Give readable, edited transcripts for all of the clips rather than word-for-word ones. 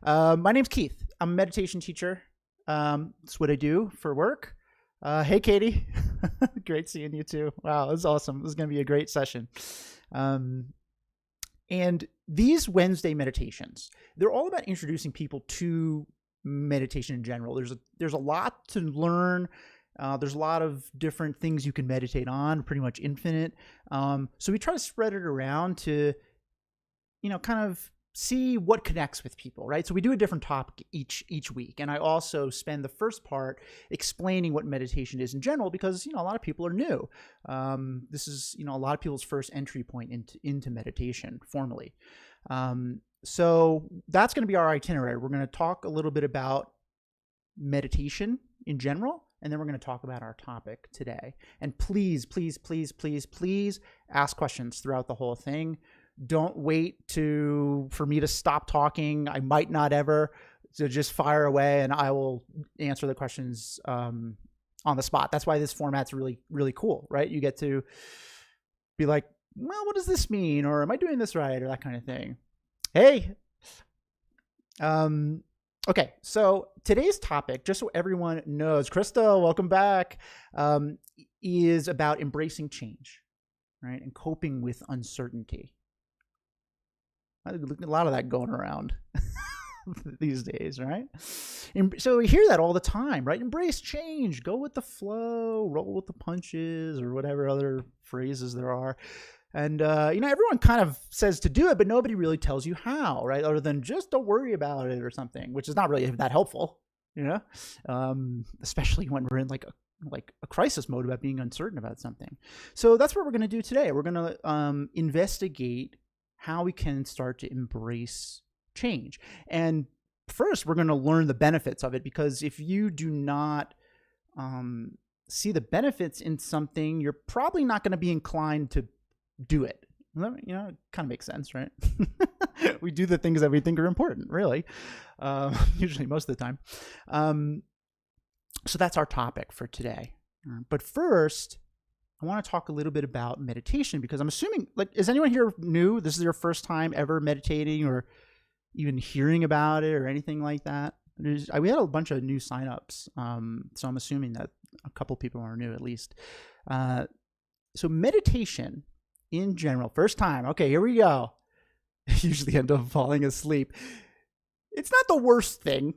My name's Keith. I'm a meditation teacher. That's what I do for work. Hey, Katie. Great seeing you too. Wow, this is awesome. This is going to be a great session. And these Wednesday meditations, they're all about introducing people to meditation in general. There's a lot to learn. There's a lot of different things you can meditate on, pretty much infinite. So we try to spread it around to, kind of see what connects with people, right? So we do a different topic each week. And I also spend the first part explaining what meditation is in general, because, a lot of people are new. This is, a lot of people's first entry point into meditation formally. So that's going to be our itinerary. We're going to talk a little bit about meditation in general, and then we're going to talk about our topic today. And please, please, please, please, please ask questions throughout the whole thing. Don't wait for me to stop talking. I might not ever. So just fire away and I will answer the questions on the spot. That's why this format's really, really cool, right? You get to be like, well, what does this mean? Or am I doing this right? Or that kind of thing. Hey. Okay, so today's topic, just so everyone knows, Krista, welcome back, is about embracing change, right? And coping with uncertainty. A lot of that going around these days, right? So we hear that all the time, right? Embrace change, go with the flow, roll with the punches, or whatever other phrases there are. And, everyone kind of says to do it, but nobody really tells you how, right? Other than just don't worry about it or something, which is not really that helpful, especially when we're in like a crisis mode about being uncertain about something. So that's what we're going to do today. We're going to investigate how we can start to embrace change. And first, we're going to learn the benefits of it, because if you do not see the benefits in something, you're probably not going to be inclined to do it. It kind of makes sense, right? We do the things that we think are important, really, usually most of the time. So that's our topic for today. But first, I want to talk a little bit about meditation, because I'm assuming, is anyone here new? This is your first time ever meditating or even hearing about it or anything like that? We had a bunch of new signups, so I'm assuming that a couple people are new at least. So meditation in general, first time. Okay, here we go. I usually end up falling asleep. It's not the worst thing,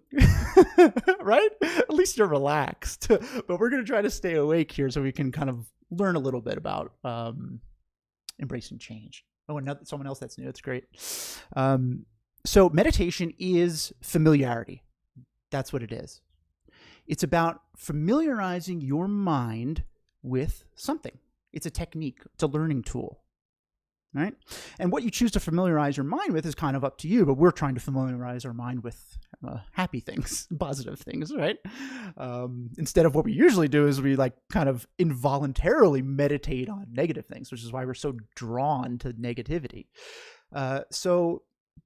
right? At least you're relaxed. But we're going to try to stay awake here so we can kind of learn a little bit about embracing change. Oh, and someone else that's new. That's great. So meditation is familiarity. That's what it is. It's about familiarizing your mind with something. It's a technique. It's a learning tool, right? And what you choose to familiarize your mind with is kind of up to you, but we're trying to familiarize our mind with happy things, positive things, right? Instead of what we usually do is we kind of involuntarily meditate on negative things, which is why we're so drawn to negativity. So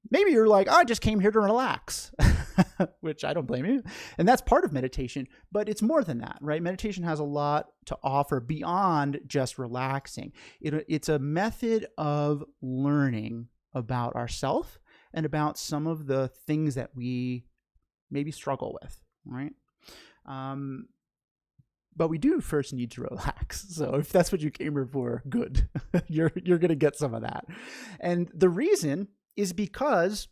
maybe you're like, I just came here to relax, which I don't blame you. And that's part of meditation, but it's more than that, right? Meditation has a lot to offer beyond just relaxing. It's a method of learning about ourselves and about some of the things that we maybe struggle with, right? But we do first need to relax. So if that's what you came here for, good. You're going to get some of that. And the reason is because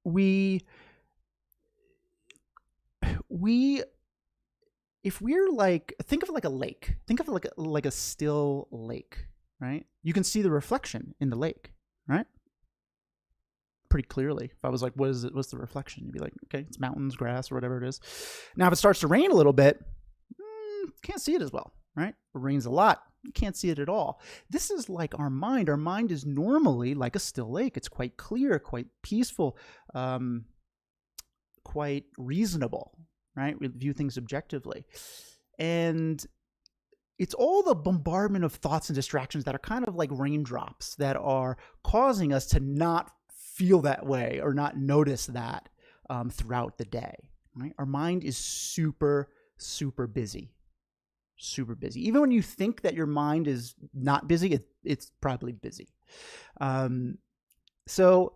if we're think of it like a lake. Think of it like a still lake, right? You can see the reflection in the lake, right? Pretty clearly. If I was like, what's the reflection? You'd be like, okay, it's mountains, grass, or whatever it is. Now, if it starts to rain a little bit, can't see it as well, right? If it rains a lot, you can't see it at all. This is like our mind. Our mind is normally like a still lake. It's quite clear, quite peaceful, quite reasonable, right? We view things objectively. And it's all the bombardment of thoughts and distractions that are kind of like raindrops that are causing us to not feel that way or not notice that throughout the day, right? Our mind is super, super busy. Super busy. Even when you think that your mind is not busy, it's probably busy. So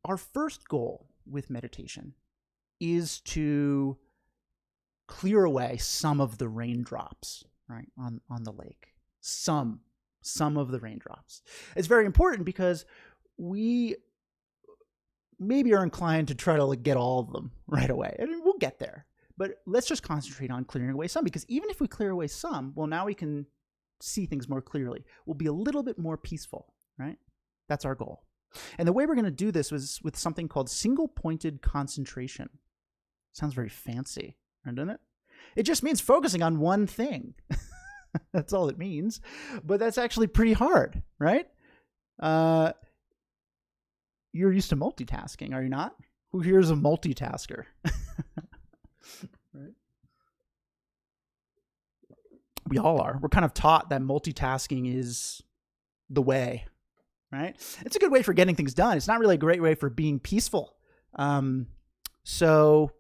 our first goal with meditation is to clear away some of the raindrops, right, on the lake. Some of the raindrops. It's very important because we maybe are inclined to try to get all of them right away. And we'll get there. But let's just concentrate on clearing away some, because even if we clear away some, well, now we can see things more clearly. We'll be a little bit more peaceful, right? That's our goal. And the way we're going to do this was with something called single-pointed concentration. Sounds very fancy, doesn't it? It just means focusing on one thing. That's all it means. But that's actually pretty hard, right? You're used to multitasking, are you not? Who here is a multitasker? Right? We all are. We're kind of taught that multitasking is the way, right? It's a good way for getting things done. It's not really a great way for being peaceful. So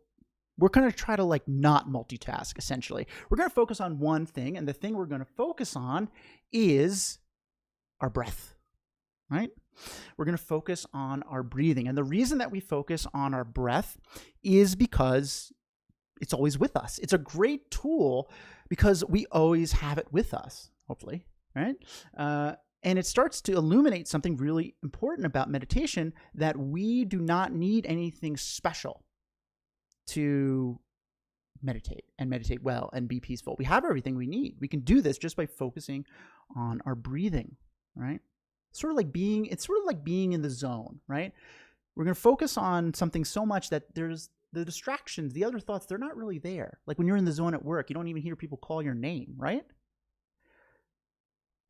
we're going to try to not multitask, essentially. We're going to focus on one thing, and the thing we're going to focus on is our breath, right? We're going to focus on our breathing. And the reason that we focus on our breath is because it's always with us. It's a great tool because we always have it with us, hopefully, right? And it starts to illuminate something really important about meditation, that we do not need anything special to meditate and meditate well and be peaceful. We have everything we need. We can do this just by focusing on our breathing, right? It's sort of like being in the zone, right? We're going to focus on something so much that there's the distractions, the other thoughts, they're not really there. Like when you're in the zone at work, you don't even hear people call your name, right?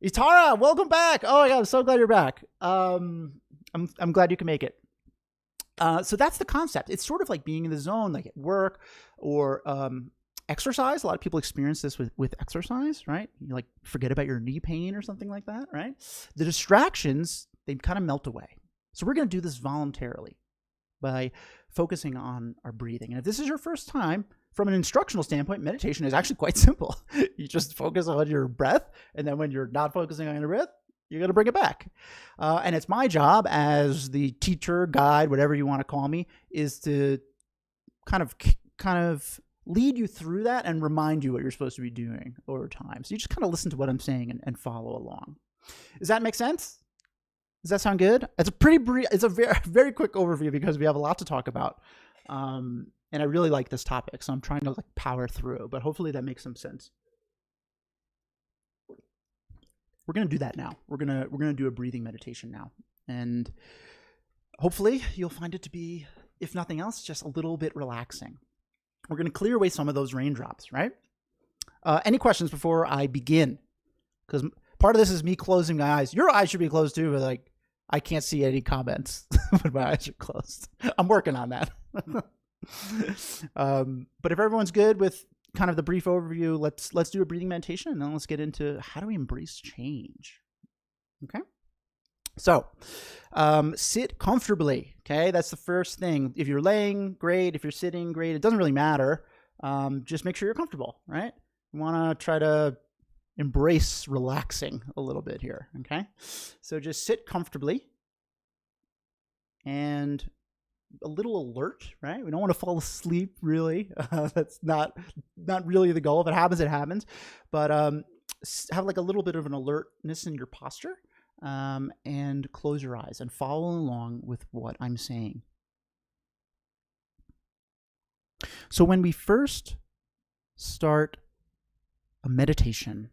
Itara, welcome back. Oh my God, I'm so glad you're back. I'm glad you can make it. So that's the concept. It's sort of like being in the zone, like at work or exercise. A lot of people experience this with exercise, right? You forget about your knee pain or something like that, right? The distractions, they kind of melt away. So we're going to do this voluntarily by focusing on our breathing. And if this is your first time, from an instructional standpoint, meditation is actually quite simple. You just focus on your breath, and then when you're not focusing on your breath, you're going to bring it back. And it's my job as the teacher, guide, whatever you want to call me, is to kind of lead you through that and remind you what you're supposed to be doing over time. So you just kind of listen to what I'm saying and follow along. Does that make sense? Does that sound good? It's a pretty brief, it's a very, very quick overview because we have a lot to talk about. And I really like this topic, so I'm trying to power through, but hopefully that makes some sense. We're going to do that now. We're going to do a breathing meditation now. And hopefully you'll find it to be, if nothing else, just a little bit relaxing. We're going to clear away some of those raindrops, right? Any questions before I begin? Because part of this is me closing my eyes. Your eyes should be closed too, but I can't see any comments when my eyes are closed. I'm working on that. But if everyone's good with kind of the brief overview, let's do a breathing meditation, and then let's get into how do we embrace change. Okay? So, sit comfortably. Okay, that's the first thing. If you're laying, great. If you're sitting, great. It doesn't really matter. Just make sure you're comfortable, right? You want to try to embrace relaxing a little bit here. Okay, so just sit comfortably and a little alert, right? We don't want to fall asleep, really. That's not really the goal. If it happens, it happens. But have a little bit of an alertness in your posture, and close your eyes and follow along with what I'm saying. So when we first start a meditation,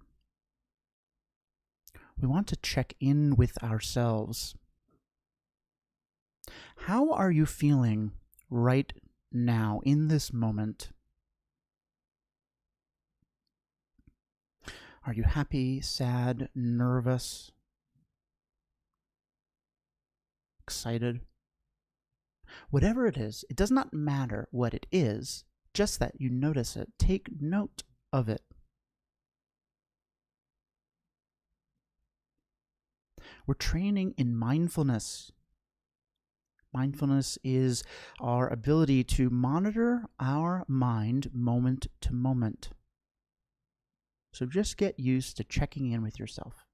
we want to check in with ourselves. How are you feeling right now in this moment? Are you happy, sad, nervous, excited? Whatever it is, it does not matter what it is, just that you notice it. Take note of it. We're training in mindfulness. Mindfulness is our ability to monitor our mind moment to moment. So just get used to checking in with yourself.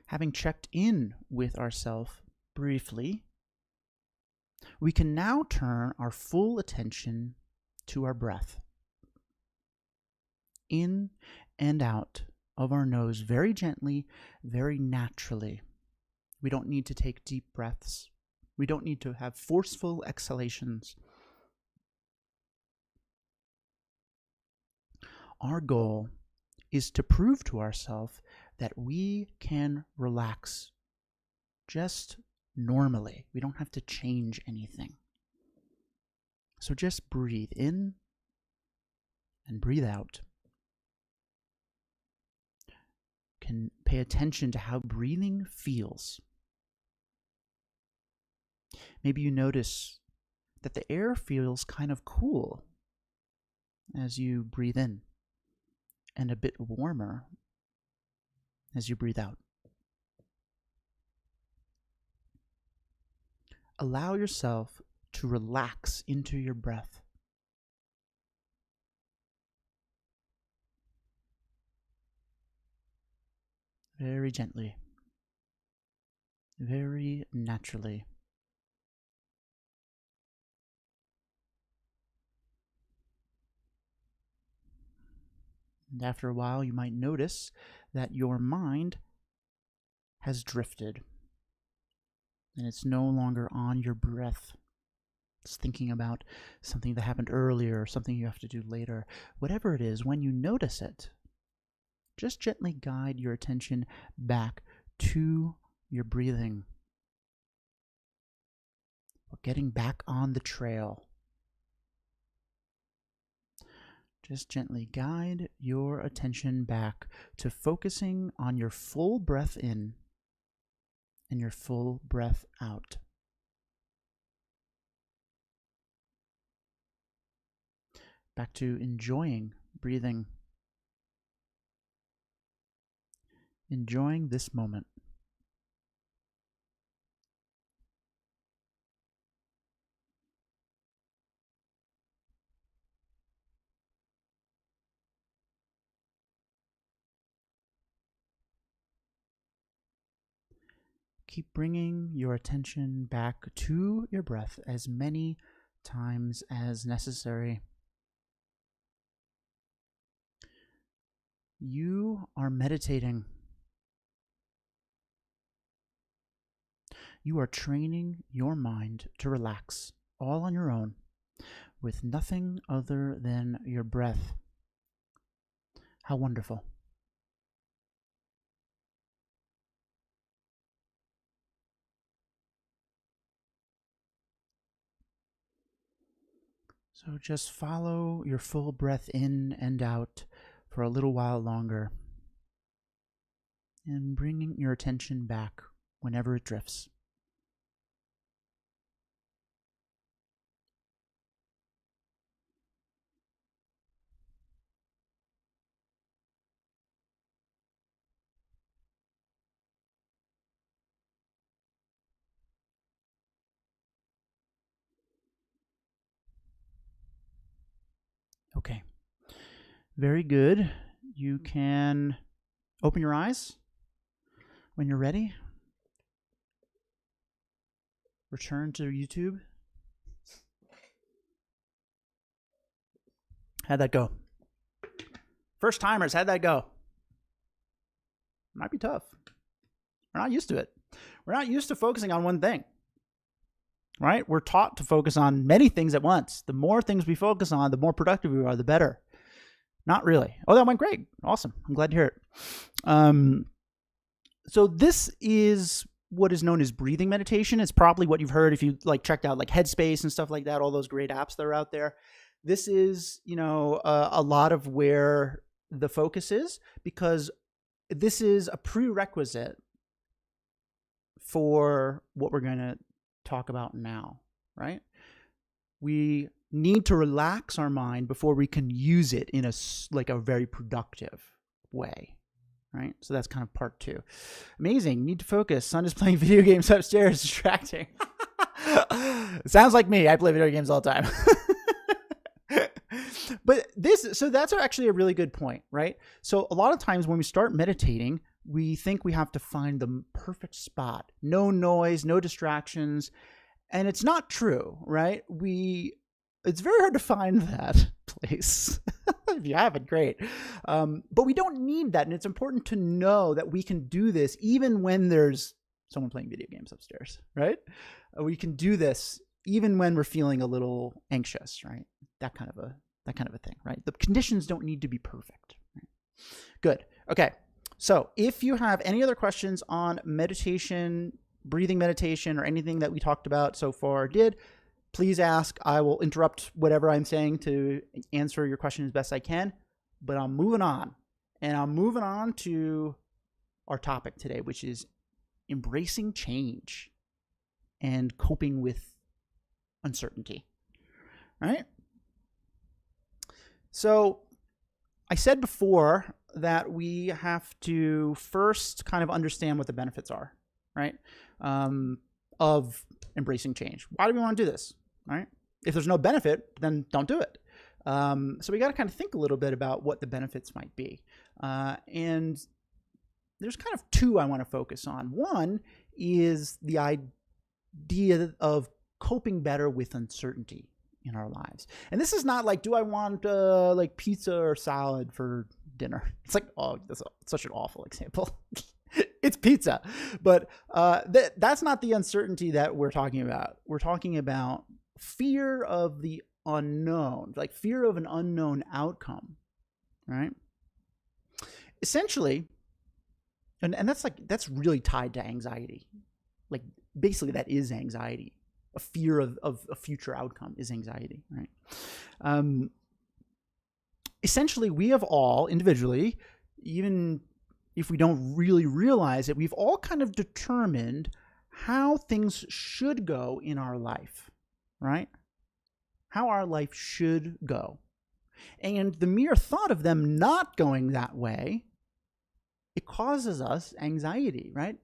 Having checked in with ourselves briefly, we can now turn our full attention to our breath. In and out of our nose very gently, very naturally. We don't need to take deep breaths. We don't need to have forceful exhalations. Our goal is to prove to ourselves that we can relax just normally. We don't have to change anything. So just breathe in and breathe out. Can pay attention to how breathing feels. Maybe you notice that the air feels kind of cool as you breathe in, and a bit warmer as you breathe out. Allow yourself to relax into your breath. Very gently, very naturally. And after a while, you might notice that your mind has drifted and it's no longer on your breath. It's thinking about something that happened earlier or something you have to do later. Whatever it is, when you notice it, just gently guide your attention back to your breathing. We're getting back on the trail. Just gently guide your attention back to focusing on your full breath in and your full breath out. Back to enjoying breathing. Enjoying this moment. Keep bringing your attention back to your breath as many times as necessary. You are meditating. You are training your mind to relax all on your own with nothing other than your breath. How wonderful. So just follow your full breath in and out for a little while longer, and bringing your attention back whenever it drifts. Okay, very good. You can open your eyes when you're ready. Return to YouTube. How'd that go? First timers, how'd that go? Might be tough. We're not used to it. We're not used to focusing on one thing, right? We're taught to focus on many things at once. The more things we focus on, the more productive we are, the better. Not really. Oh, that went great. Awesome. I'm glad to hear it. So this is what is known as breathing meditation. It's probably what you've heard if you checked out Headspace and stuff like that, all those great apps that are out there. This is, a lot of where the focus is, because this is a prerequisite for what we're going to talk about now, right? We need to relax our mind before we can use it in a very productive way, right? So that's kind of part 2. Amazing. Need to focus. Son is playing video games upstairs, distracting. Sounds like me. I play video games all the time. But that's actually a really good point, right? So a lot of times when we start meditating, we think we have to find the perfect spot, no noise, no distractions. And it's not true, right? It's very hard to find that place. If you have it, great. But we don't need that. And it's important to know that we can do this even when there's someone playing video games upstairs, right? We can do this even when we're feeling a little anxious, right? That kind of a thing, right? The conditions don't need to be perfect. Right? Good. Okay. So if you have any other questions on meditation, breathing meditation, or anything that we talked about so far please ask. I will interrupt whatever I'm saying to answer your question as best I can, but I'm moving on. And I'm moving on to our topic today, which is embracing change and coping with uncertainty. All right? So I said before that we have to first kind of understand what the benefits are, right? Of embracing change. Why do we want to do this, right? If there's no benefit, then don't do it. So we got to kind of think a little bit about what the benefits might be. And there's kind of two I want to focus on. One is the idea of coping better with uncertainty in our lives. And this is not like, do I want like pizza or salad for dinner? It's like, oh, that's such an awful example. It's pizza. But that's not the uncertainty that we're talking about. We're talking about fear of the unknown, like fear of an unknown outcome, right? Essentially, and that's really tied to anxiety. Like basically that is anxiety. A fear of a future outcome is anxiety, right? Essentially, we have all individually, even if we don't really realize it, we've all kind of determined how things should go in our life, right? How our life should go. And the mere thought of them not going that way, it causes us anxiety, right?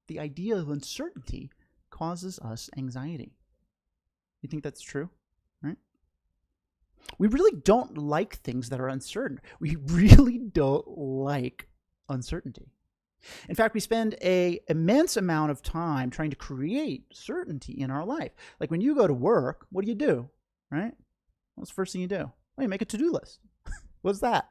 The idea of uncertainty causes us anxiety. You think that's true, right? We really don't like things that are uncertain. We really don't like uncertainty. In fact, we spend an immense amount of time trying to create certainty in our life. Like when you go to work, what do? Right? What's the first thing you do? Well, you make a to-do list. What's that?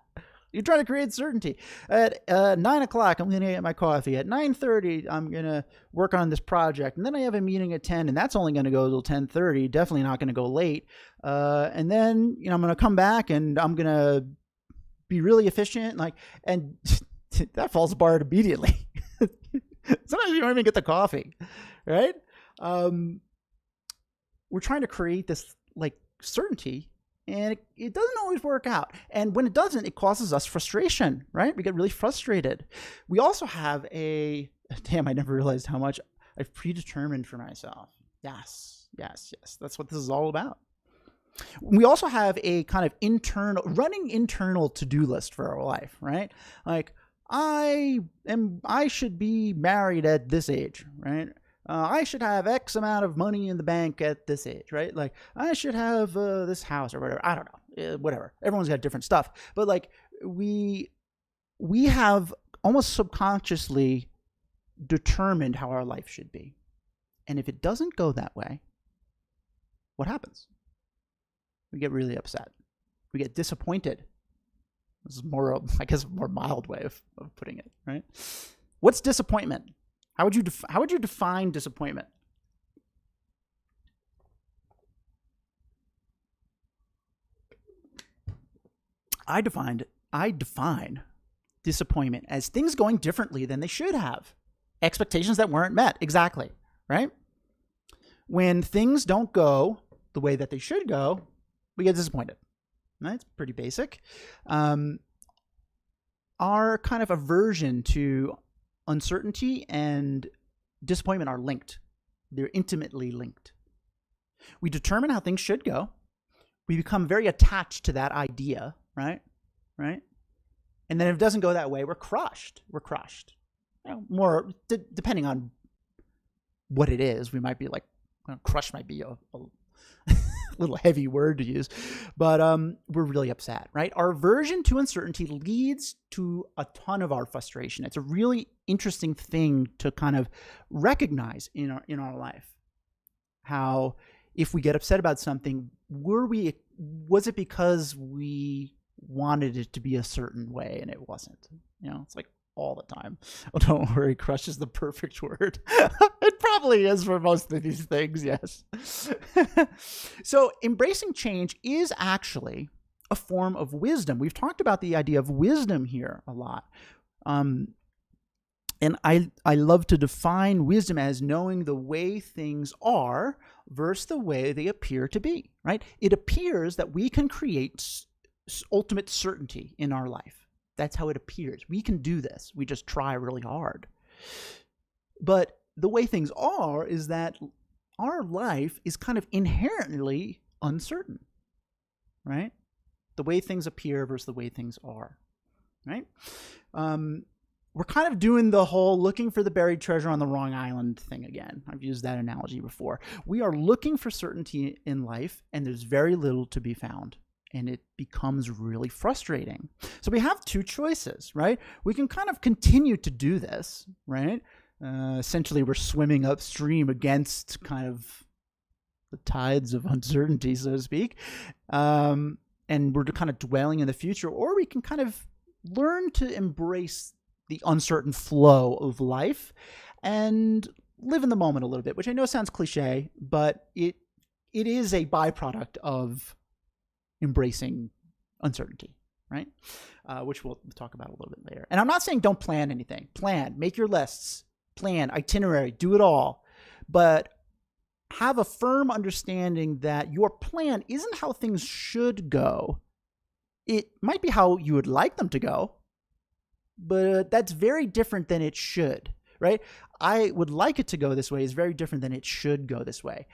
You're trying to create certainty. At 9 o'clock, I'm going to get my coffee. At 9:30, I'm going to work on this project. And then I have a meeting at 10, and that's only going to go till 10:30. Definitely not going to go late. And then, I'm going to come back, and I'm going to be really efficient. And that falls apart immediately. Sometimes you don't even get the coffee, right? We're trying to create this certainty, and it doesn't always work out. And when it doesn't, it causes us frustration, right? We get really frustrated. We also have I never realized how much I've predetermined for myself. Yes. That's what this is all about. We also have a kind of internal to-do list for our life, right? Like, I should be married at this age, right? I should have X amount of money in the bank at this age, right? Like, I should have this house or whatever. I don't know, whatever. Everyone's got different stuff. But we have almost subconsciously determined how our life should be. And if it doesn't go that way, what happens? We get really upset. We get disappointed. This is more, I guess, a more mild way of putting it, right? What's disappointment? How would you define disappointment? I define disappointment as things going differently than they should have. Expectations that weren't met. Exactly, right? When things don't go the way that they should go, we get disappointed. That's pretty basic. Our kind of aversion to uncertainty and disappointment are linked. They're intimately linked. We determine how things should go. We become very attached to that idea, right? And then if it doesn't go that way, we're crushed. More depending on what it is, we might be like, crushed might be a little heavy word to use, but we're really upset, right? Our aversion to uncertainty leads to a ton of our frustration. It's a really interesting thing to kind of recognize in our life. How if we get upset about something, was it because we wanted it to be a certain way and it wasn't? It's like all the time. Oh, don't worry, crush is the perfect word. It probably is for most of these things, yes. So embracing change is actually a form of wisdom. We've talked about the idea of wisdom here a lot. And I love to define wisdom as knowing the way things are versus the way they appear to be, right? It appears that we can create ultimate certainty in our life. That's how it appears. We can do this. We just try really hard. But the way things are is that our life is kind of inherently uncertain, right? The way things appear versus the way things are, right? We're kind of doing the whole looking for the buried treasure on the wrong island thing again. I've used that analogy before. We are looking for certainty in life, and there's very little to be found. And it becomes really frustrating. So we have two choices, right? We can kind of continue to do this, right? Essentially, we're swimming upstream against kind of the tides of uncertainty, so to speak. And we're kind of dwelling in the future, or we can kind of learn to embrace the uncertain flow of life and live in the moment a little bit, which I know sounds cliche, but it is a byproduct of embracing uncertainty, right? Which we'll talk about a little bit later. And I'm not saying don't plan anything. Plan, make your lists, plan, itinerary, do it all. But have a firm understanding that your plan isn't how things should go. It might be how you would like them to go, but that's very different than it should, right? I would like it to go this way is very different than it should go this way.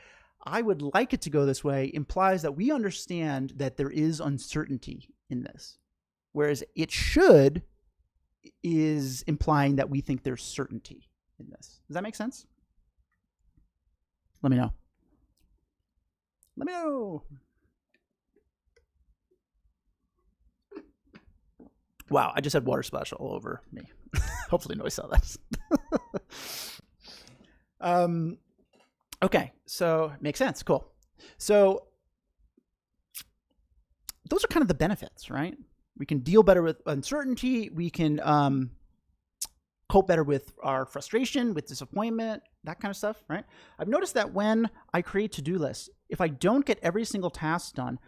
I would like it to go this way implies that we understand that there is uncertainty in this, whereas it should is implying that we think there's certainty in this. Does that make sense? Let me know. Let me know. Wow, I just had water splash all over me. Hopefully nobody saw that. Okay, so makes sense. Cool. So those are kind of the benefits, right? We can deal better with uncertainty. We can cope better with our frustration, with disappointment, that kind of stuff, right? I've noticed that when I create to-do lists, if I don't get every single task done,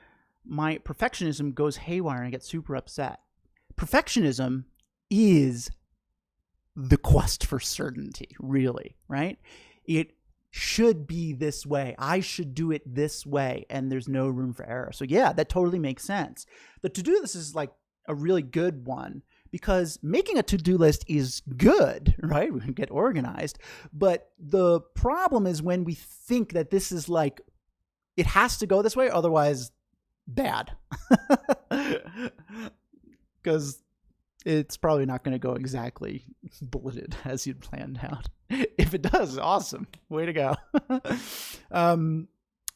my perfectionism goes haywire and I get super upset. Perfectionism is the quest for certainty, really, right? It should be this way. I should do it this way, and there's no room for error. So yeah, that totally makes sense. The to-do list is like a really good one because making a to-do list is good, right? We can get organized. But the problem is when we think that this is like, it has to go this way, otherwise bad. Because it's probably not going to go exactly bulleted as you'd planned out. If it does, awesome. Way to go.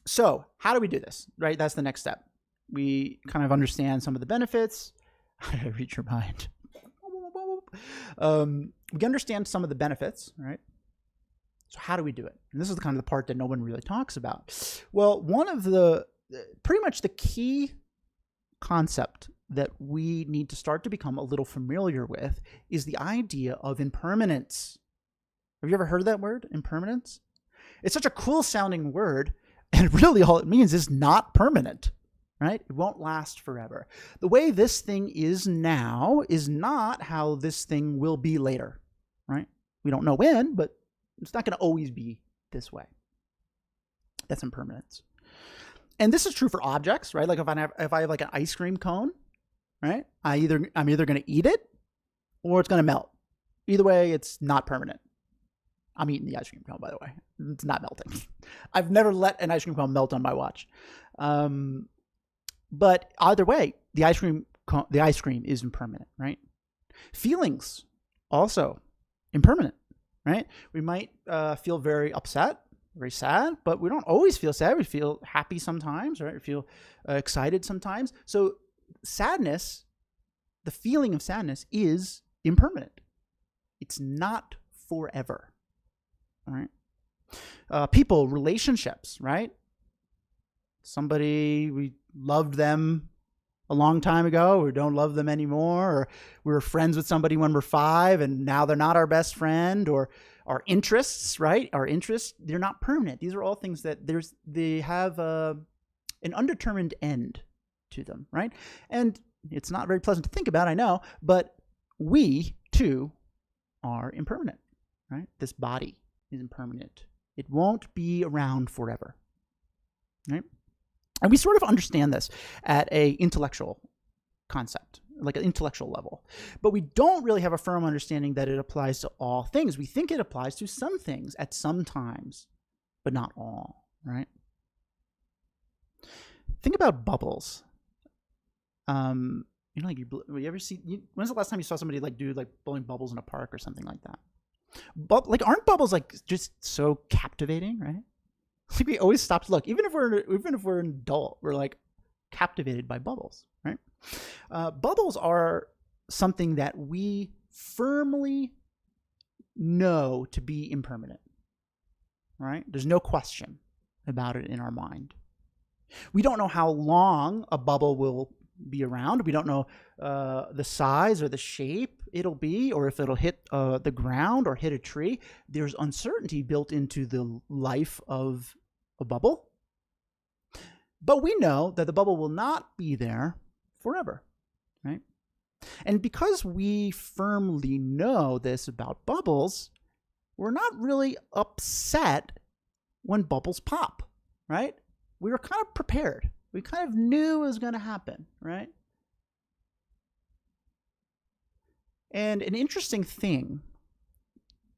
So how do we do this, right? That's the next step. We kind of understand some of the benefits. I read your mind. We understand some of the benefits, right? So how do we do it? And this is kind of the part that no one really talks about. Well, one of the, pretty much the key concept that we need to start to become a little familiar with is the idea of impermanence. Have you ever heard of that word, impermanence? It's such a cool sounding word, and really all it means is not permanent, right? It won't last forever. The way this thing is now is not how this thing will be later, right? We don't know when, but it's not going to always be this way. That's impermanence. And this is true for objects, right? Like if I have like an ice cream cone, right? I'm either going to eat it or it's going to melt. Either way, it's not permanent. I'm eating the ice cream cone, by the way. It's not melting. I've never let an ice cream cone melt on my watch. But either way, the ice cream is impermanent, right? Feelings also impermanent, right? We might feel very upset very sad, but we don't always feel sad. We feel happy sometimes, right? We feel excited sometimes. So sadness, the feeling of sadness is impermanent. It's not forever, right? People, relationships, right? Somebody, we loved them a long time ago, or don't love them anymore, or we were friends with somebody when we're 5 and now they're not our best friend, or our interests, right? Our interests, they're not permanent. These are all things that they have an undetermined end to them, right? And it's not very pleasant to think about, I know, but we too are impermanent, right? This body is impermanent. It won't be around forever, right? And we sort of understand this at a intellectual concept, like an intellectual level. But we don't really have a firm understanding that it applies to all things. We think it applies to some things at some times, but not all, right? Think about bubbles. Like you ever see, when's the last time you saw somebody like do like blowing bubbles in a park or something like that? But like, aren't bubbles like just so captivating, right? Like we always stop to look, even if we're an adult, we're like captivated by bubbles, right? Bubbles are something that we firmly know to be impermanent, right? There's no question about it in our mind. We don't know how long a bubble will be around. We don't know the size or the shape it'll be, or if it'll hit the ground or hit a tree. There's uncertainty built into the life of a bubble. But we know that the bubble will not be there forever, right? And because we firmly know this about bubbles, we're not really upset when bubbles pop, right? We were kind of prepared. We kind of knew it was going to happen, right? And an interesting thing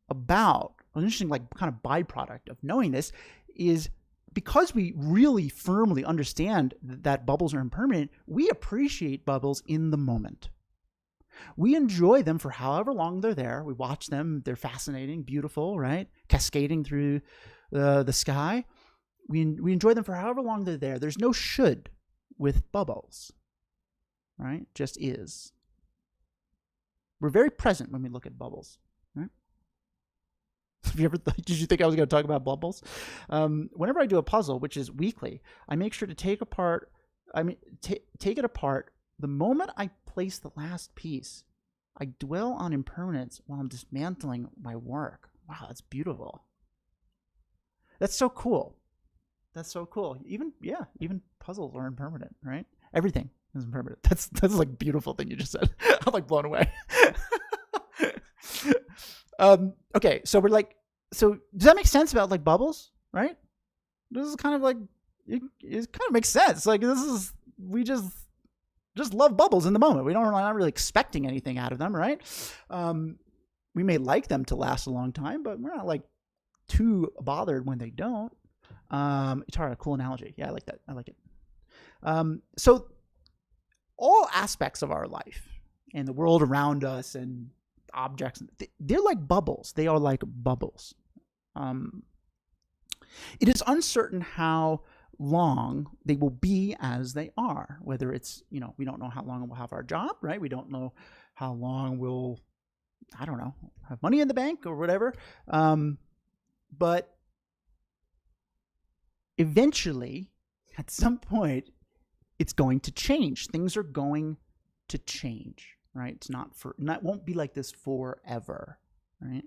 about, an interesting like kind of byproduct of knowing this is because we really firmly understand that bubbles are impermanent, we appreciate bubbles in the moment. We enjoy them for however long they're there. We watch them. They're fascinating, beautiful, right? Cascading through the sky. We enjoy them for however long they're there. There's no should with bubbles, right? Just is. We're very present when we look at bubbles, right? Did you think I was going to talk about bubbles? Whenever I do a puzzle, which is weekly, I make sure to take it apart. The moment I place the last piece, I dwell on impermanence while I'm dismantling my work. Wow, that's beautiful. That's so cool. Even puzzles are impermanent, right? Everything is impermanent. That's like a beautiful thing you just said. I'm like blown away. Okay, so so does that make sense about like bubbles, right? This is kind of like, it kind of makes sense. Like we just love bubbles in the moment. We're not really expecting anything out of them, right? We may like them to last a long time, but we're not like too bothered when they don't. It's a cool analogy. Yeah, I like that. I like it. So all aspects of our life and the world around us and objects, they're like bubbles. They are like bubbles. It is uncertain how long they will be as they are, whether it's, we don't know how long we'll have our job, right? We don't know how long we'll, have money in the bank or whatever. But eventually, at some point, it's going to change. Things are going to change, right? It won't be like this forever, right?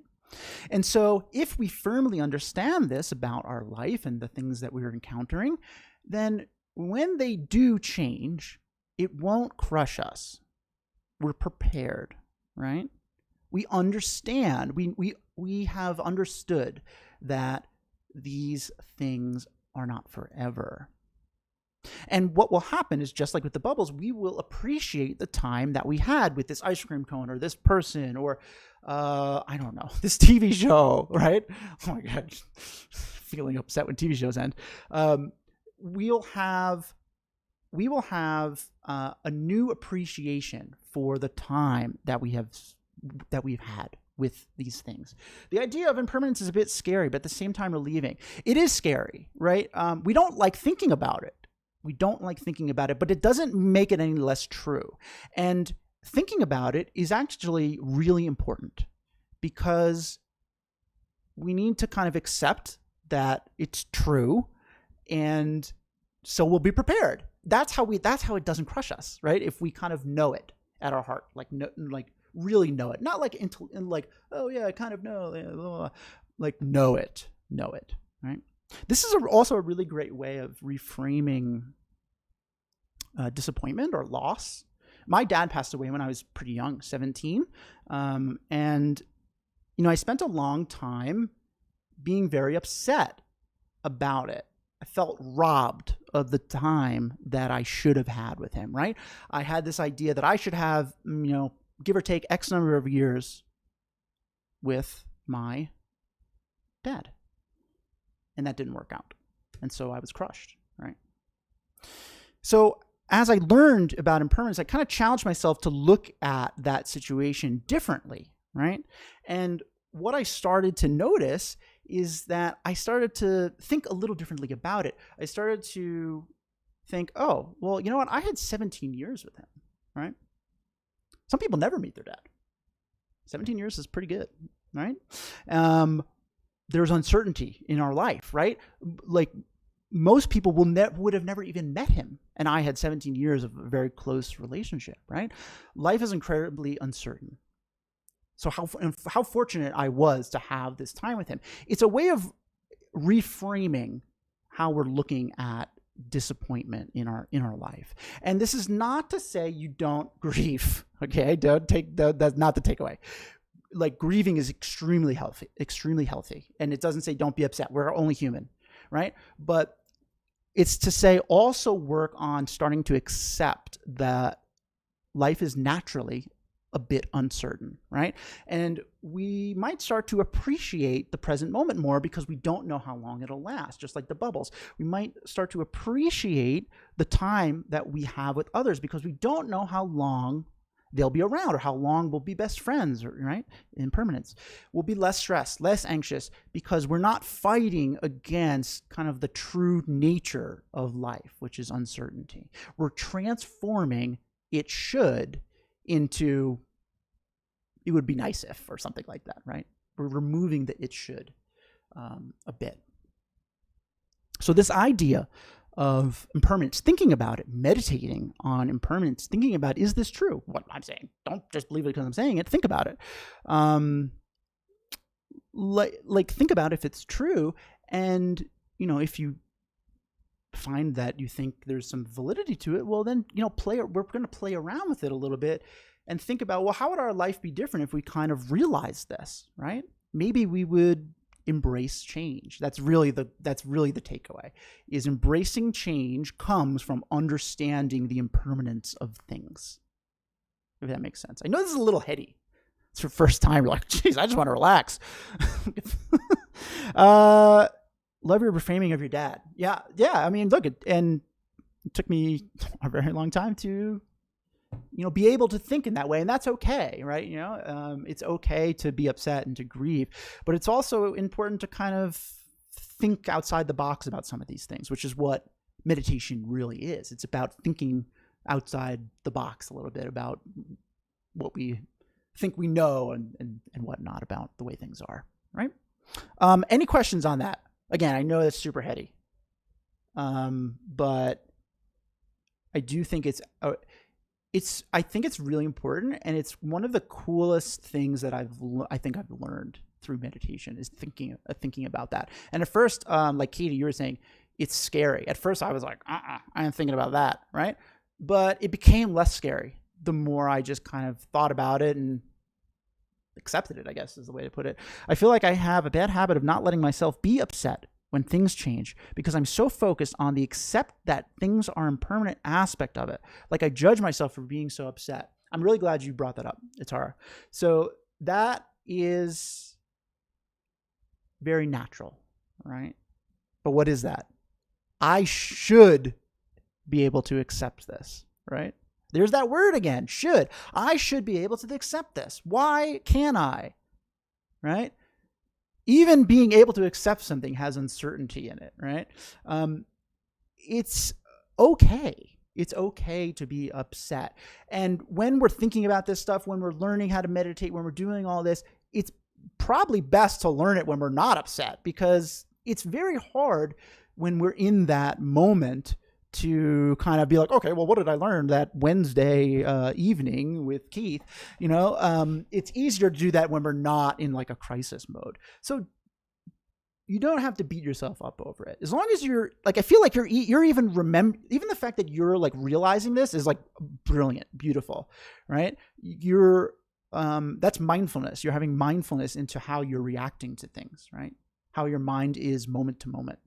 And so if we firmly understand this about our life and the things that we're encountering, then when they do change, it won't crush us. We're prepared, right? We understand, we have understood that these things are not forever. And what will happen is, just like with the bubbles, we will appreciate the time that we had with this ice cream cone or this person or, this TV show, right? Oh my God, feeling upset when TV shows end. We will have a new appreciation for the time that we've had, with these things. The idea of impermanence is a bit scary, but at the same time relieving. It is scary, right? We don't like thinking about it. But it doesn't make it any less true. And thinking about it is actually really important because we need to kind of accept that it's true, and so we'll be prepared. That's how it doesn't crush us, right? If we kind of know it at our heart, like really know it, not like oh yeah, I kind of know, like know it, right? This is also a really great way of reframing disappointment or loss. My dad passed away when I was pretty young, 17, and I spent a long time being very upset about it. I felt robbed of the time that I should have had with him, right? I had this idea that I should have, give or take X number of years with my dad. And that didn't work out. And so I was crushed, right? So as I learned about impermanence, I kind of challenged myself to look at that situation differently, right? And what I started to notice is that I started to think a little differently about it. I started to think, oh, well, you know what? I had 17 years with him, right? Some people never meet their dad. 17 years is pretty good, right? There's uncertainty in our life, right? Like most people would have never even met him. And I had 17 years of a very close relationship, right? Life is incredibly uncertain. So how fortunate I was to have this time with him. It's a way of reframing how we're looking at disappointment in our life. And this is not to say you don't grieve. Okay, that's not the takeaway. Like grieving is extremely healthy, and it doesn't say don't be upset. We're only human, right? But it's to say also work on starting to accept that life is naturally a bit uncertain, right? And we might start to appreciate the present moment more because we don't know how long it'll last, just like the bubbles. We might start to appreciate the time that we have with others because we don't know how long they'll be around or how long we'll be best friends, right? Impermanence. We'll be less stressed, less anxious because we're not fighting against kind of the true nature of life, which is uncertainty. We're transforming it should into it would be nice if, or something like that, right? We're removing the it should a bit. So this idea of impermanence, thinking about it, meditating on impermanence, thinking about, is this true? What I'm saying. Don't just believe it because I'm saying it. Think about it. Like think about if it's true, and if you find that you think there's some validity to it, well then we're going to play around with it a little bit and think about, well, how would our life be different if we kind of realized this, right? Maybe we would embrace change. That's really the takeaway, is embracing change comes from understanding the impermanence of things, if that makes sense. I know this is a little heady. It's your first time, you're like, geez, I just want to relax. Love your reframing of your dad. Yeah. I mean, look, and it took me a very long time to, be able to think in that way, and that's okay, right? It's okay to be upset and to grieve, but it's also important to kind of think outside the box about some of these things, which is what meditation really is. It's about thinking outside the box a little bit about what we think we know and whatnot about the way things are, right? Any questions on that? Again, I know that's super heady, but I do think I think it's really important, and it's one of the coolest things that I think I've learned through meditation is thinking about that. And at first, like Katie, you were saying, it's scary. At first, I was like, I am thinking about that, right? But it became less scary the more I just kind of thought about it and accepted it, I guess is the way to put it. I feel like I have a bad habit of not letting myself be upset when things change because I'm so focused on the accept that things are impermanent aspect of it. Like I judge myself for being so upset. I'm really glad you brought that up, Itara. So that is very natural, right? But what is that? I should be able to accept this, right? There's that word again, should. I should be able to accept this. Why can't I? right? Even being able to accept something has uncertainty in it, right? It's okay. It's okay to be upset. And when we're thinking about this stuff, when we're learning how to meditate, when we're doing all this, it's probably best to learn it when we're not upset, because it's very hard when we're in that moment to kind of be like, okay, well, what did I learn that Wednesday evening with Keith? It's easier to do that when we're not in like a crisis mode. So you don't have to beat yourself up over it. As long as you're like, I feel like you're even even the fact that you're like realizing this is like brilliant, beautiful, right? That's mindfulness. You're having mindfulness into how you're reacting to things, right? How your mind is moment to moment.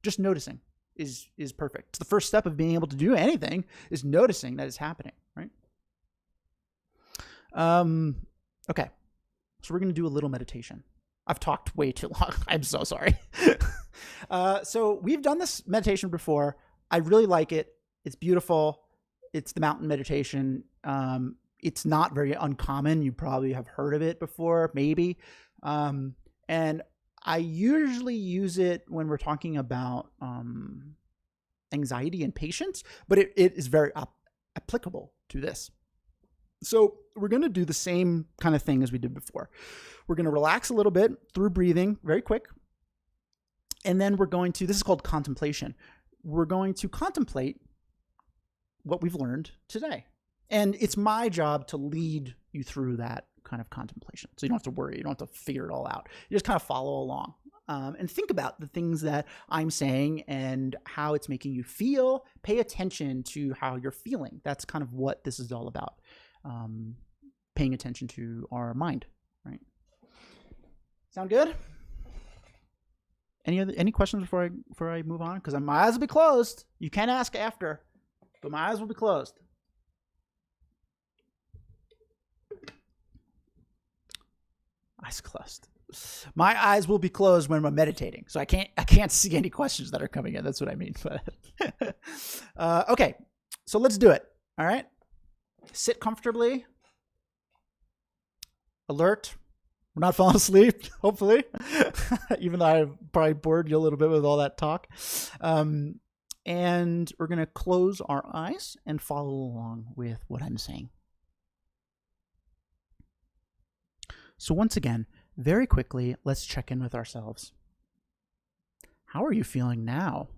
Just noticing is perfect. It's the first step of being able to do anything, is noticing that it's happening, right? Okay. So we're going to do a little meditation. I've talked way too long. I'm so sorry. So we've done this meditation before. I really like it. It's beautiful. It's the mountain meditation. It's not very uncommon. You probably have heard of it before, maybe. And I usually use it when we're talking about anxiety and patience, but it is very applicable to this. So we're going to do the same kind of thing as we did before. We're going to relax a little bit through breathing, very quick. And then we're going to, this is called contemplation. We're going to contemplate what we've learned today. And it's my job to lead you through that kind of contemplation. So you don't have to worry. You don't have to figure it all out. You just kind of follow along and think about the things that I'm saying and how it's making you feel. Pay attention to how you're feeling. That's kind of what this is all about. Paying attention to our mind, right? Sound good? Any questions before I move on? Because my eyes will be closed. You can ask after, but my eyes will be closed. Eyes closed. My eyes will be closed when I'm meditating, so I can't see any questions that are coming in. That's what I mean. But okay, so let's do it. All right, sit comfortably, alert. We're not falling asleep, hopefully, even though I probably bored you a little bit with all that talk. And we're going to close our eyes and follow along with what I'm saying. So once again, very quickly, let's check in with ourselves. How are you feeling now?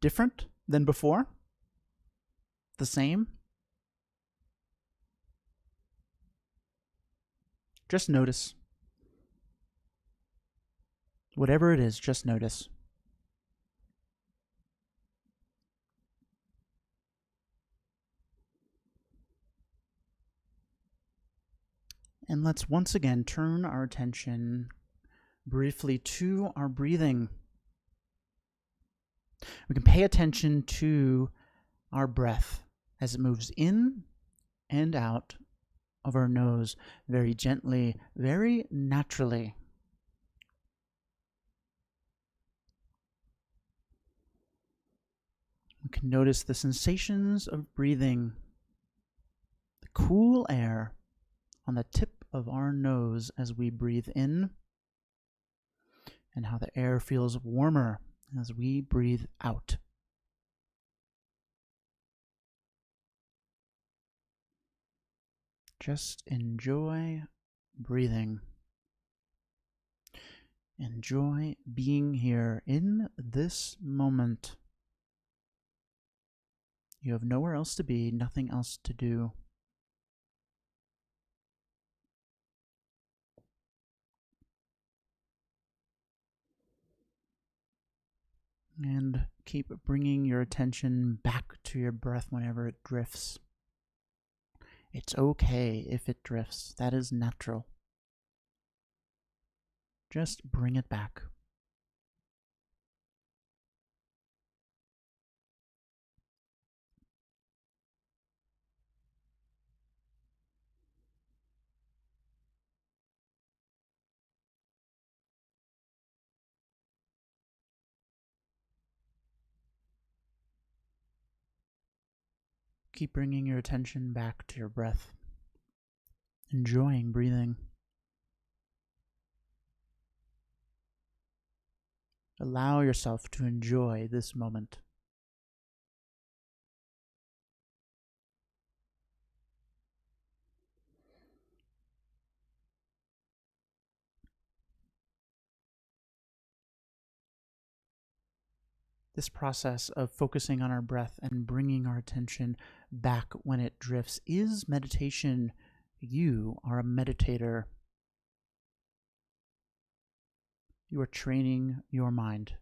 Different than before? The same? Just notice. Whatever it is, just notice. And let's once again turn our attention briefly to our breathing. We can pay attention to our breath as it moves in and out of our nose very gently, very naturally. We can notice the sensations of breathing, the cool air on the tip of our nose as we breathe in, and how the air feels warmer as we breathe out. Just enjoy breathing. Enjoy being here in this moment. You have nowhere else to be, nothing else to do. And keep bringing your attention back to your breath whenever it drifts. It's okay if it drifts. That is natural. Just bring it back. Keep bringing your attention back to your breath. enjoying breathing. Allow yourself to enjoy this moment. This process of focusing on our breath and bringing our attention back when it drifts is meditation. You are a meditator. You are training your mind.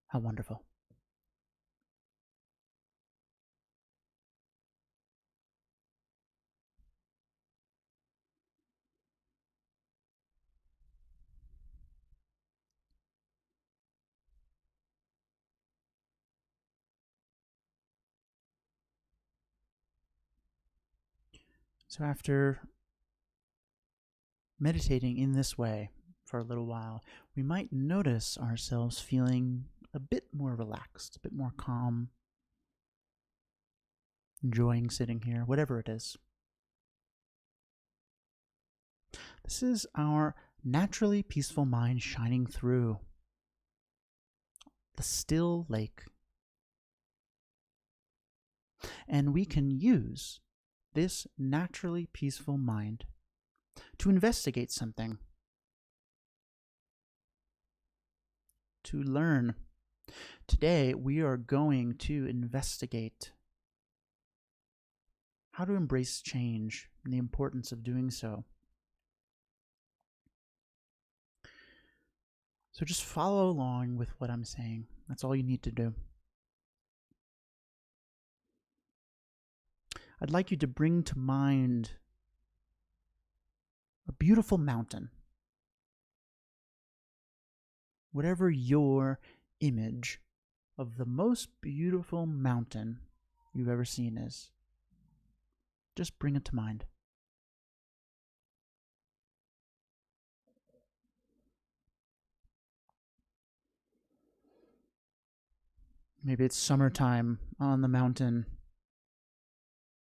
How wonderful. So after meditating in this way for a little while, we might notice ourselves feeling a bit more relaxed, a bit more calm, enjoying sitting here, whatever it is. This is our naturally peaceful mind shining through the still lake. And we can use this naturally peaceful mind to investigate something, to learn. Today, we are going to investigate how to embrace change and the importance of doing so. So just follow along with what I'm saying. That's all you need to do. I'd like you to bring to mind a beautiful mountain. Whatever your image of the most beautiful mountain you've ever seen is, just bring it to mind. Maybe it's summertime on the mountain.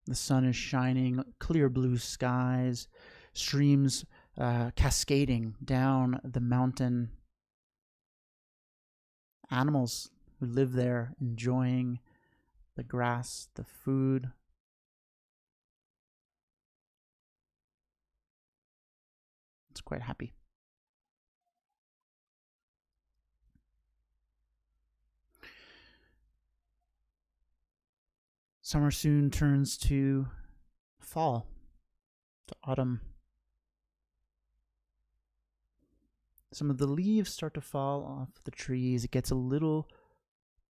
The sun is shining, clear blue skies, streams cascading down the mountain. Animals who live there enjoying the grass, the food. It's quite happy. Summer soon turns to fall, to autumn. Some of the leaves start to fall off the trees. It gets a little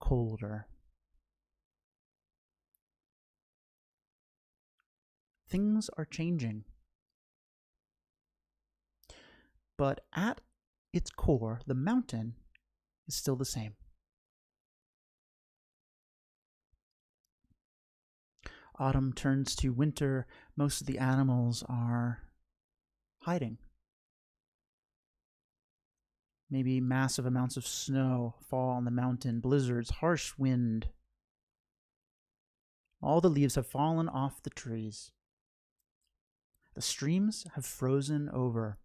colder. Things are changing. But at its core, the mountain is still the same. Autumn turns to winter. Most of the animals are hiding. Maybe massive amounts of snow fall on the mountain, blizzards, harsh wind. All the leaves have fallen off the trees. The streams have frozen over.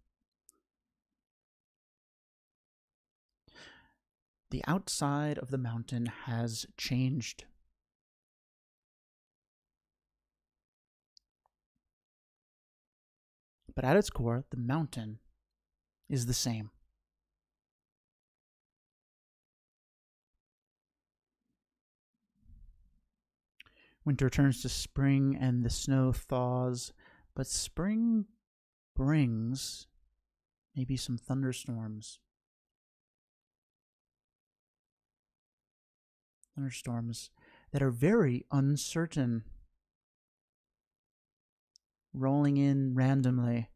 The outside of the mountain has changed. But at its core, the mountain is the same. Winter turns to spring and the snow thaws, but spring brings maybe some thunderstorms. Thunderstorms that are very uncertain, rolling in randomly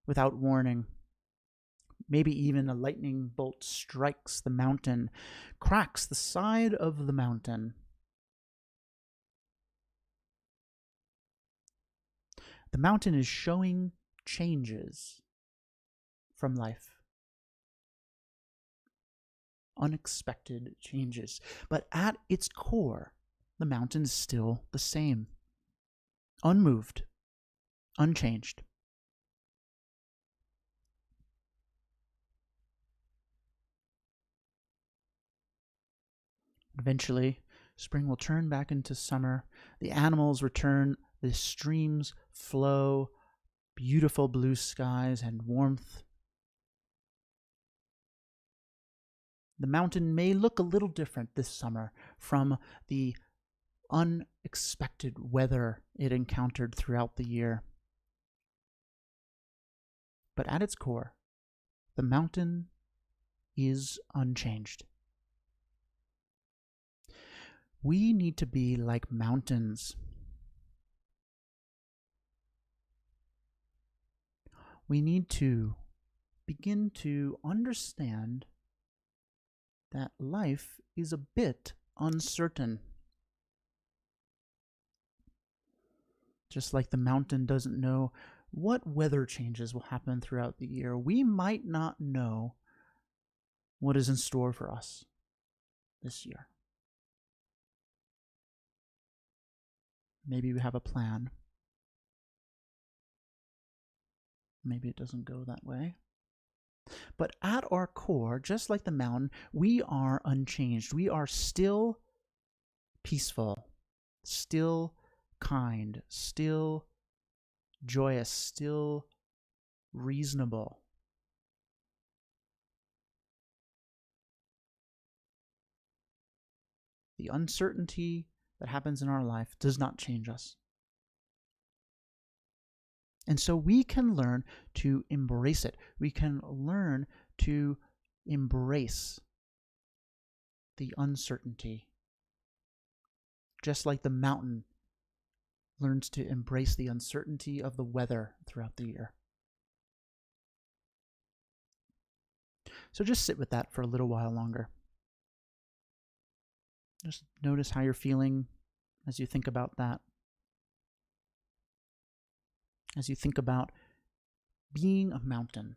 without warning. Maybe even a lightning bolt strikes the mountain, cracks the side of the mountain. The mountain is showing changes from life. Unexpected changes. But at its core, the mountain is still the same. Unmoved. unchanged. Eventually, spring will turn back into summer. The animals return. The streams flow. Beautiful blue skies and warmth. The mountain may look a little different this summer from the unexpected weather it encountered throughout the year. But at its core, the mountain is unchanged. We need to be like mountains. We need to begin to understand that life is a bit uncertain. Just like the mountain doesn't know what weather changes will happen throughout the year, we might not know what is in store for us this year. Maybe we have a plan. Maybe it doesn't go that way. But at our core, just like the mountain, we are unchanged. We are still peaceful, still kind, still joyous, still reasonable. The uncertainty that happens in our life does not change us. And so we can learn to embrace it. We can learn to embrace the uncertainty. Just like the mountain learns to embrace the uncertainty of the weather throughout the year. So just sit with that for a little while longer. Just notice how you're feeling as you think about that. As you think about being a mountain.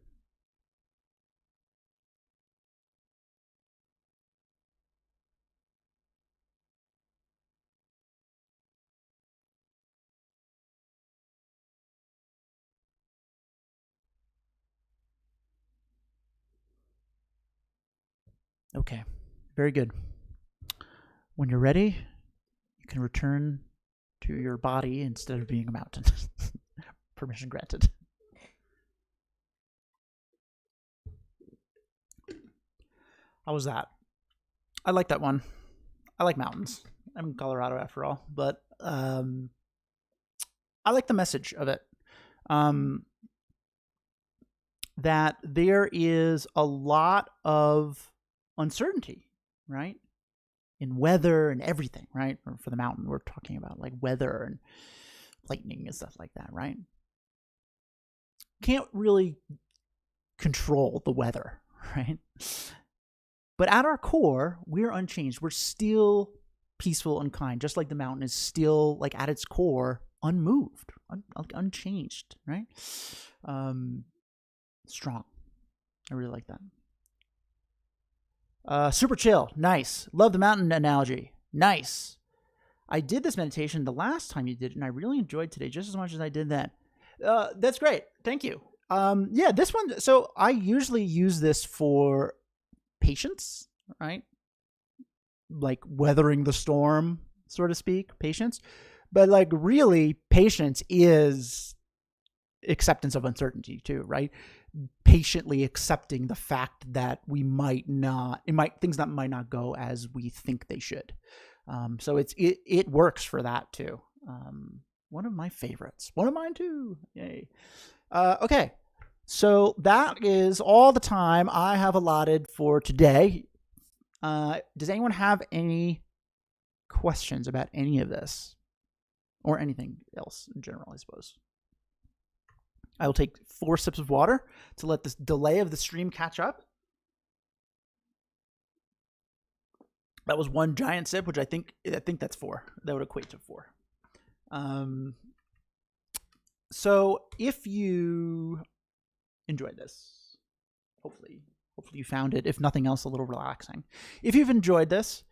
Okay, very good. When you're ready, you can return to your body instead of being a mountain. Permission granted. How was that? I like that one. I like mountains. I'm in Colorado after all, but I like the message of it. That there is a lot of uncertainty, right? In weather and everything, right? For the mountain, we're talking about like weather and lightning and stuff like that, right? Can't really control the weather, right? But at our core, we're unchanged. We're still peaceful and kind, just like the mountain is still, like at its core, unmoved, unchanged, right? Strong. I really like that. Super chill. Nice. Love the mountain analogy. Nice. I did this meditation the last time you did it, and I really enjoyed today just as much as I did then. That's great. Thank you. Yeah, this one. So I usually use this for patience, right? Like weathering the storm, so to speak, patience. But like really, patience is acceptance of uncertainty too, right? Patiently accepting the fact that we things that might not go as we think they should. So it works for that too. One of my favorites. One of mine too. Yay. Okay. So that is all the time I have allotted for today. Does anyone have any questions about any of this? Or anything else in general, I suppose. I will take 4 sips of water to let this delay of the stream catch up. That was 1 giant sip, which I think that's 4. That would equate to 4. So if you enjoyed this, hopefully you found it, if nothing else, a little relaxing. If you've enjoyed this,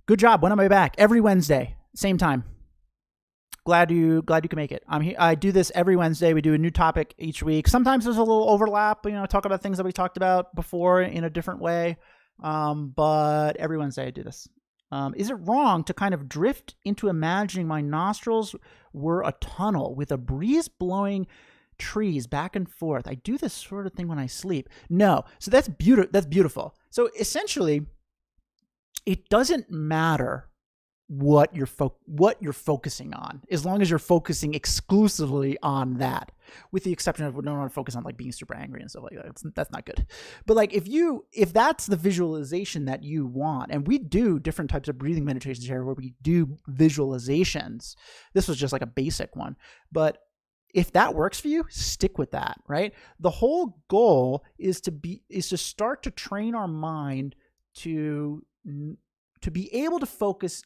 good job. When am I back? Every Wednesday, same time. Glad you can make it. I'm here. I do this every Wednesday. We do a new topic each week. Sometimes there's a little overlap. Talk about things that we talked about before in a different way. But every Wednesday I do this. Is it wrong to kind of drift into imagining my nostrils were a tunnel with a breeze blowing trees back and forth? I do this sort of thing when I sleep. No. So that's beautiful. So essentially, it doesn't matter what you're focusing on, as long as you're focusing exclusively on that, with the exception of we don't want to focus on like being super angry and stuff like that. That's not good. But like if that's the visualization that you want, and we do different types of breathing meditations here where we do visualizations. This was just like a basic one, but if that works for you, stick with that, right? The whole goal is to start to train our mind to be able to focus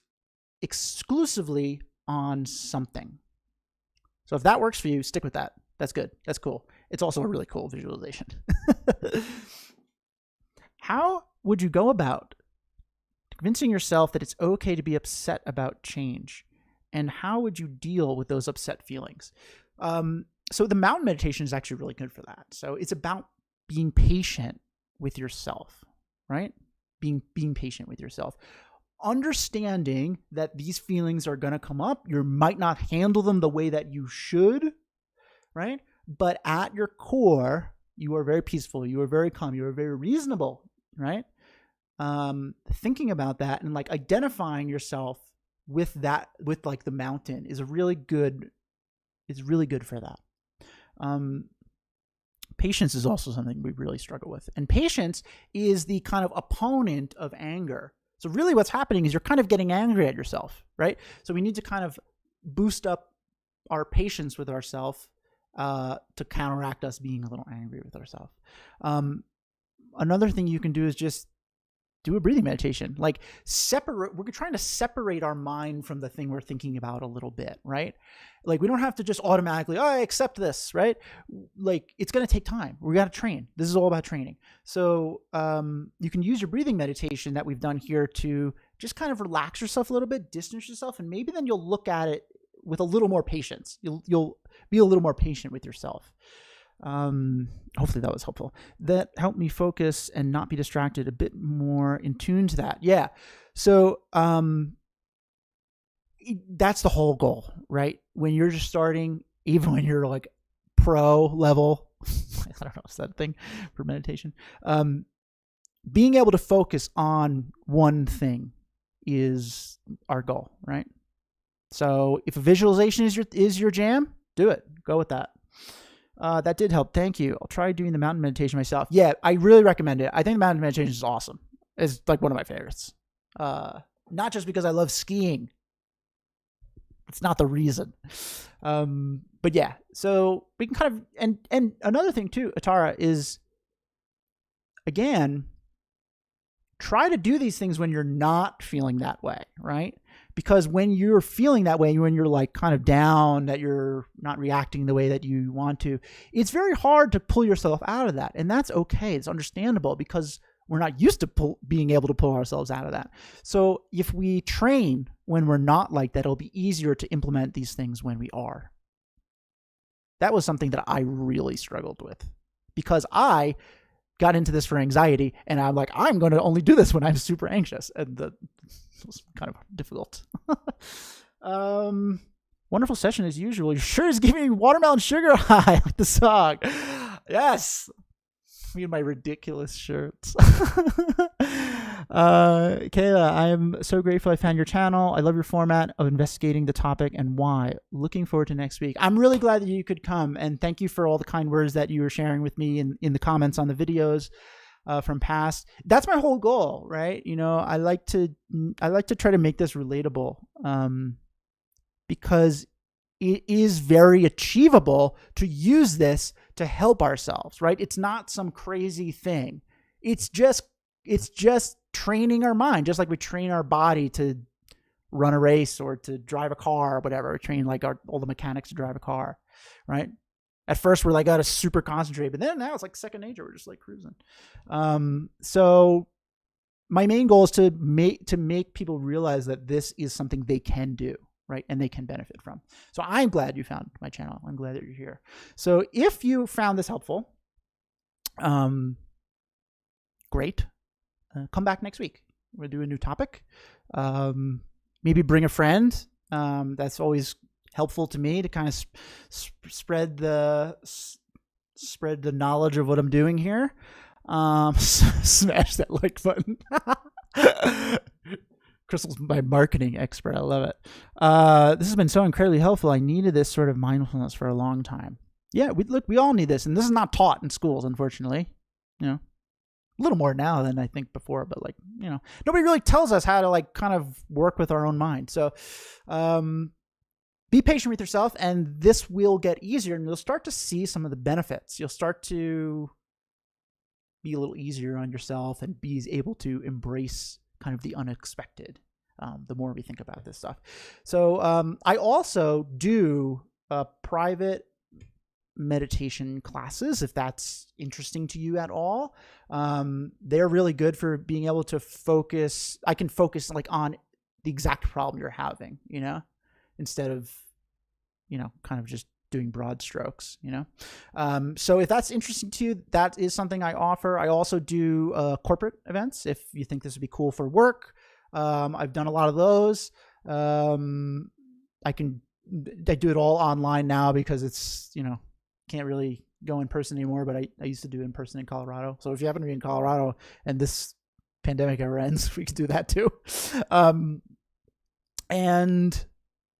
exclusively on something. So if that works for you, stick with that. That's good. That's cool. It's also a really cool visualization. How would you go about convincing yourself that it's okay to be upset about change? And how would you deal with those upset feelings? So the mountain meditation is actually really good for that. So it's about being patient with yourself, right? Being patient with yourself. Understanding that these feelings are going to come up. You might not handle them the way that you should, right? But at your core, you are very peaceful. You are very calm. You are very reasonable, right? Thinking about that and like identifying yourself with that, with like the mountain is really good for that. Patience is also something we really struggle with. And patience is the kind of opponent of anger. So really what's happening is you're kind of getting angry at yourself, right? So we need to kind of boost up our patience with ourselves to counteract us being a little angry with ourselves. Another thing you can do is just do a breathing meditation. Like we're trying to separate our mind from the thing we're thinking about a little bit, right? Like we don't have to just automatically, I accept this, right? Like it's going to take time. We got to train. This is all about training. So you can use your breathing meditation that we've done here to just kind of relax yourself a little bit, distance yourself, and maybe then you'll look at it with a little more patience. You'll be a little more patient with yourself. Hopefully that was helpful. That helped me focus and not be distracted, a bit more in tune to that. Yeah. So, that's the whole goal, right? When you're just starting, even when you're like pro level, I don't know, is that a thing for meditation? Being able to focus on one thing is our goal, right? So if a visualization is your jam, do it. Go with that. That did help. Thank you. I'll try doing the mountain meditation myself. Yeah, I really recommend it. I think the mountain meditation is awesome. It's like one of my favorites. Not just because I love skiing. It's not the reason. But yeah, so we can kind of, and another thing too, Atara, is again, try to do these things when you're not feeling that way, right? Because when you're feeling that way, when you're like kind of down, that you're not reacting the way that you want to, it's very hard to pull yourself out of that. And that's okay. It's understandable because we're not used to being able to pull ourselves out of that. So if we train when we're not like that, it'll be easier to implement these things when we are. That was something that I really struggled with because I got into this for anxiety and I'm like, I'm going to only do this when I'm super anxious. And it was kind of difficult. Wonderful session as usual. You sure is giving me watermelon sugar high like the song. Yes. Me and my ridiculous shirts. Kayla, I am so grateful I found your channel. I love your format of investigating the topic and why. Looking forward to next week. I'm really glad that you could come, and thank you for all the kind words that you were sharing with me in the comments on the videos from past. That's my whole goal, right? You know, I like to try to make this relatable because it is very achievable to use this to help ourselves, right? It's not some crazy thing. It's just training our mind, just like we train our body to run a race or to drive a car or whatever. We train like all the mechanics to drive a car, right? At first we're like, gotta super concentrate, but then now it's like second nature. We're just like cruising. So my main goal is to make people realize that this is something they can do. right? And they can benefit from. So I'm glad you found my channel. I'm glad that you're here. So if you found this helpful, great. Come back next week. We'll do a new topic. Maybe bring a friend. That's always helpful to me to kind of spread the knowledge of what I'm doing here. Smash that like button. Crystal's my marketing expert. I love it. This has been so incredibly helpful. I needed this sort of mindfulness for a long time. Yeah, we all need this, and this is not taught in schools, unfortunately. A little more now than I think before, but nobody really tells us how to kind of work with our own mind. So, be patient with yourself, and this will get easier, and you'll start to see some of the benefits. You'll start to be a little easier on yourself and be able to embrace kind of the unexpected, the more we think about this stuff. So I also do private meditation classes, if that's interesting to you at all. They're really good for being able to focus. I can focus on the exact problem you're having, instead of, kind of just doing broad strokes, So if that's interesting to you, that is something I offer. I also do corporate events. If you think this would be cool for work, I've done a lot of those. I do it all online now because it's, can't really go in person anymore, but I used to do in person in Colorado. So if you happen to be in Colorado and this pandemic ever ends, we could do that too. And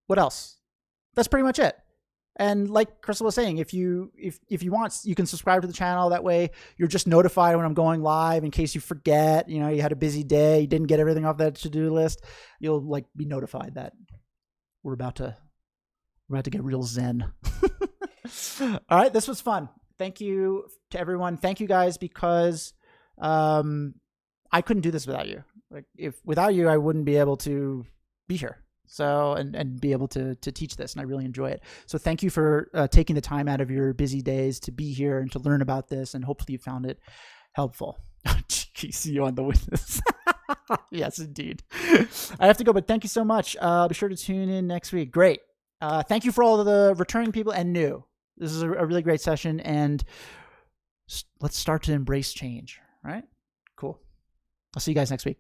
what else? That's pretty much it. And like Crystal was saying, if you want, you can subscribe to the channel. That way you're just notified when I'm going live in case you forget, you had a busy day, you didn't get everything off that to-do list. You'll be notified that we're about to get real zen. All right. This was fun. Thank you to everyone. Thank you guys, because I couldn't do this without you. Without you, I wouldn't be able to be here. So, and be able to teach this, and I really enjoy it. So thank you for taking the time out of your busy days to be here and to learn about this, and hopefully you found it helpful. See you on the witness. Yes, indeed. I have to go, but thank you so much. Be sure to tune in next week. Great. Thank you for all of the returning people and new. This is a really great session, and let's start to embrace change, right? Cool. I'll see you guys next week.